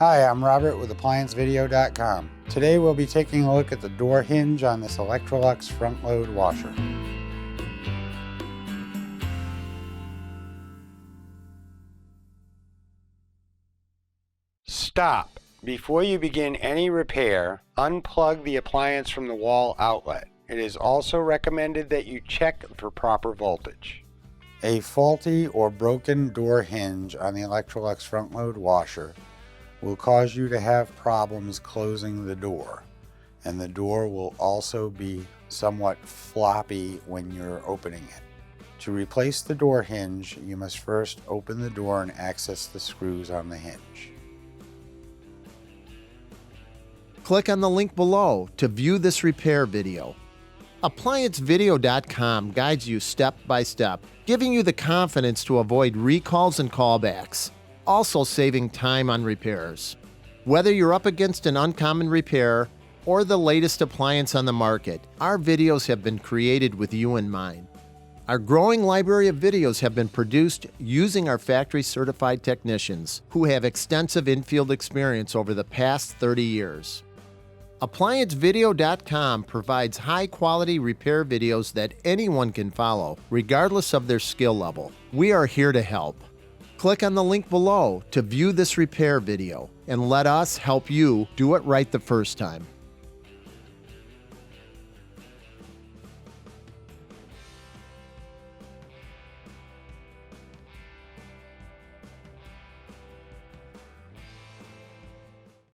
Hi, I'm Robert with ApplianceVideo.com. Today we'll be taking a look at the door hinge on this Electrolux front-load washer. Stop! Before you begin any repair, unplug the appliance from the wall outlet. It is also recommended that you check for proper voltage. A faulty or broken door hinge on the Electrolux front-load washer will cause you to have problems closing the door, and the door will also be somewhat floppy when you're opening it. To replace the door hinge, you must first open the door and access the screws on the hinge. Click on the link below to view this repair video. ApplianceVideo.com guides you step by step, giving you the confidence to avoid recalls and callbacks, also saving time on repairs. Whether you're up against an uncommon repair or the latest appliance on the market, our videos have been created with you in mind. Our growing library of videos have been produced using our factory-certified technicians who have extensive infield experience over the past 30 years. ApplianceVideo.com provides high-quality repair videos that anyone can follow, regardless of their skill level. We are here to help. Click on the link below to view this repair video and let us help you do it right the first time.